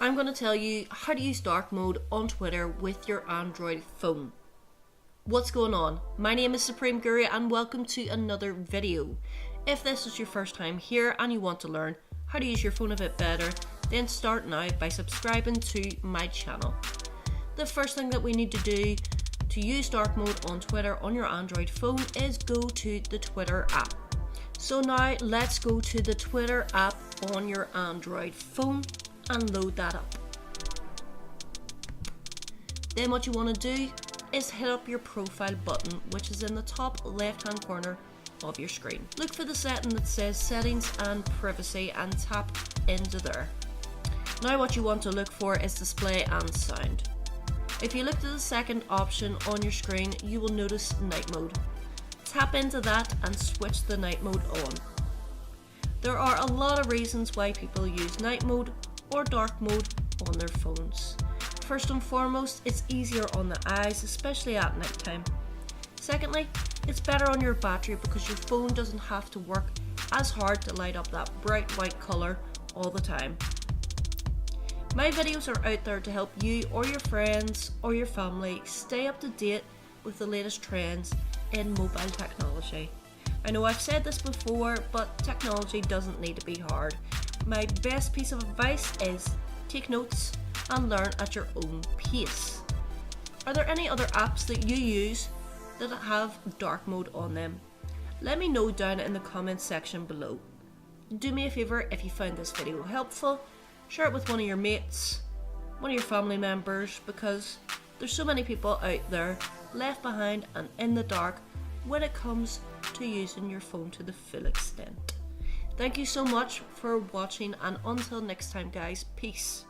I'm going to tell you how to use dark mode on Twitter with your Android phone. What's going on? My name is Supreme Guru and welcome to another video. If this is your first time here and you want to learn how to use your phone a bit better, then start now by subscribing to my channel. The first thing that we need to do to use dark mode on Twitter on your Android phone is go to the Twitter app. So now let's go to the Twitter app on your Android phone and load that up. Then what you want to do is hit up your profile button, which is in the top left hand corner of your screen. Look for the setting that says settings and privacy and tap into there. Now what you want to look for is display and sound. If you look to the second option on your screen, you will notice night mode. Tap into that and switch the night mode on. There are a lot of reasons why people use night mode or dark mode on their phones. First and foremost, it's easier on the eyes, especially at night time. Secondly, it's better on your battery because your phone doesn't have to work as hard to light up that bright white colour all the time. My videos are out there to help you or your friends or your family stay up to date with the latest trends in mobile technology. I know I've said this before, but technology doesn't need to be hard. My best piece of advice is take notes and learn at your own pace. Are there any other apps that you use that have dark mode on them? Let me know down in the comments section below. Do me a favour, if you found this video helpful, share it with one of your mates, one of your family members, because there's so many people out there left behind and in the dark when it comes to using your phone to the full extent. Thank you so much for watching, and until next time guys, peace.